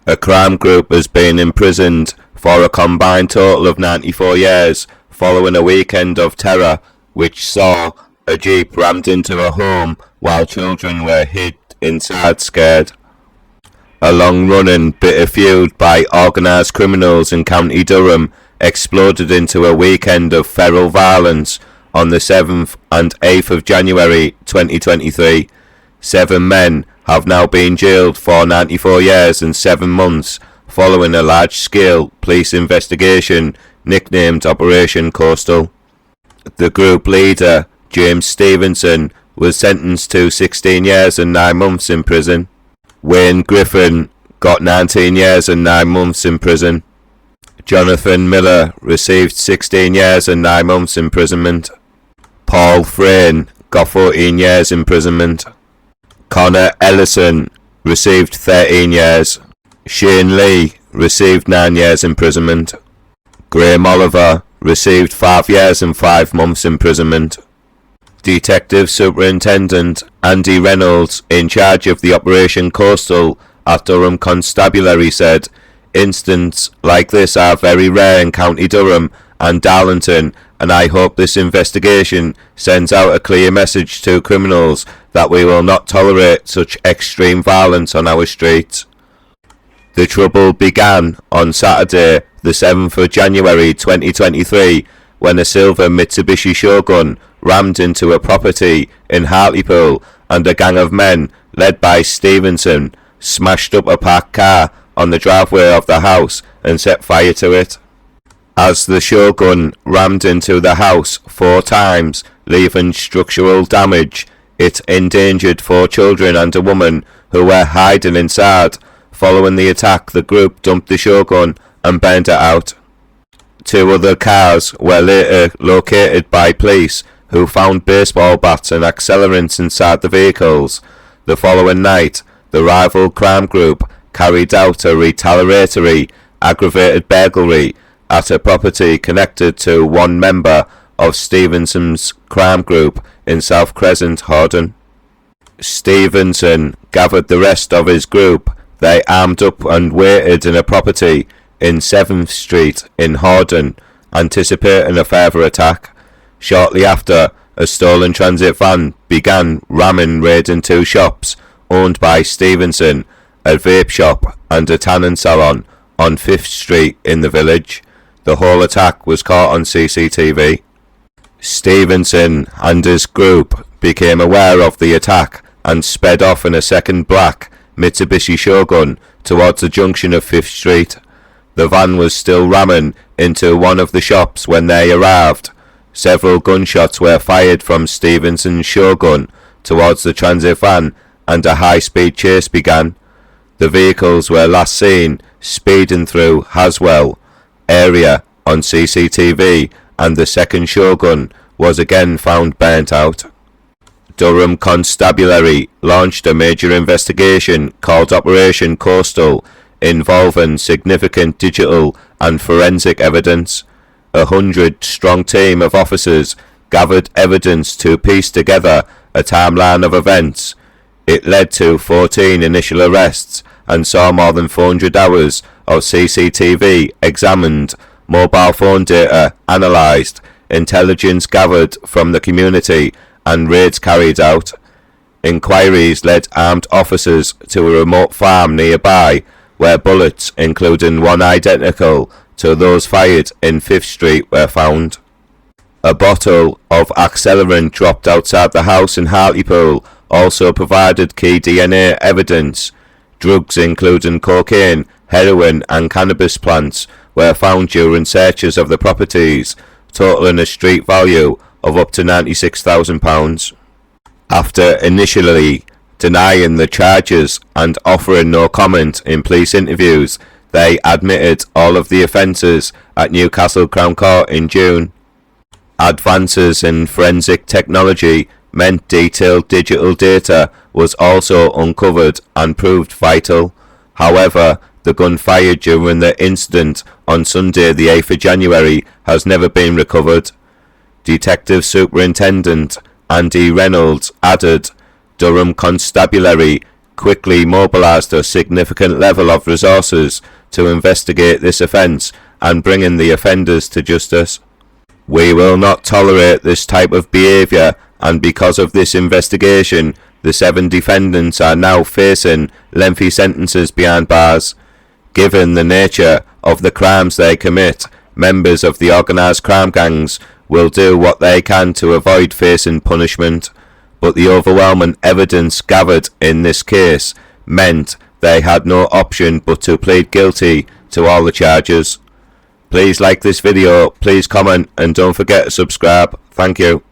A crime group has been imprisoned for a combined total of 94 years following a weekend of terror which saw a jeep rammed into a home while children were hid inside scared. A long-running bitter feud by organised criminals in County Durham exploded into a weekend of feral violence on the 7th and 8th of January 2023. 7 men have now been jailed for 94 years and 7 months following a large-scale police investigation nicknamed Operation Coastal. The group leader, James Stephenson, was sentenced to 16 years and 9 months in prison. Wayne Griffin got 19 years and 9 months in prison. Jonathan Miller received 16 years and 9 months imprisonment. Paul Frain got 14 years imprisonment. Connor Ellison received 13 years. Shane Leigh received 9 years imprisonment. Graeme Oliver received 5 years and 5 months imprisonment. Detective Superintendent Andy Reynolds, in charge of the Operation Coastal at Durham Constabulary, said, "Incidents like this are very rare in County Durham and Darlington, and I hope this investigation sends out a clear message to criminals that we will not tolerate such extreme violence on our streets." The trouble began on Saturday, the 7th of January 2023, when a silver Mitsubishi Shogun rammed into a property in Hartlepool, and a gang of men, led by Stephenson, smashed up a parked car on the driveway of the house and set fire to it. As the Shogun rammed into the house 4 times, leaving structural damage, it endangered 4 children and a woman who were hiding inside. Following the attack, the group dumped the Shogun and burned it out. 2 other cars were later located by police, who found baseball bats and accelerants inside the vehicles. The following night, the rival crime group carried out a retaliatory aggravated burglary at a property connected to one member of Stephenson's crime group in South Crescent, Hordern. Stephenson gathered the rest of his group. They armed up and waited in a property in 7th Street in Hordern, anticipating a further attack. Shortly after, a stolen transit van began raiding 2 shops owned by Stephenson, a vape shop and a tanning salon on 5th Street in the village. The whole attack was caught on CCTV. Stephenson and his group became aware of the attack and sped off in a second black Mitsubishi Shogun towards the junction of 5th Street. The van was still ramming into one of the shops when they arrived. Several gunshots were fired from Stephenson's Shogun towards the transit van, and a high-speed chase began. The vehicles were last seen speeding through Haswell area on CCTV, and the second Shogun was again found burnt out. Durham Constabulary launched a major investigation called Operation Coastal, involving significant digital and forensic evidence. A 100-strong team of officers gathered evidence to piece together a timeline of events. It led to 14 initial arrests and saw more than 400 hours of CCTV examined, mobile phone data analysed, intelligence gathered from the community, and raids carried out. Inquiries led armed officers to a remote farm nearby, where bullets, including one identical to those fired in 5th Street, were found. A bottle of accelerant dropped outside the house in Hartlepool also provided key DNA evidence. Drugs including cocaine, heroin and cannabis plants were found during searches of the properties, totaling a street value of up to £96,000. After initially denying the charges and offering no comment in police interviews, they admitted all of the offences at Newcastle Crown Court in June. Advances in forensic technology meant detailed digital data was also uncovered and proved vital. However, the gun fired during the incident on Sunday the 8th of January has never been recovered. Detective Superintendent Andy Reynolds added, "Durham Constabulary quickly mobilised a significant level of resources to investigate this offence and bringing the offenders to justice. We will not tolerate this type of behaviour, and because of this investigation, the 7 defendants are now facing lengthy sentences behind bars. Given the nature of the crimes they commit, members of the organised crime gangs will do what they can to avoid facing punishment, but the overwhelming evidence gathered in this case meant they had no option but to plead guilty to all the charges. Please like this video, please comment, and don't forget to subscribe. Thank you.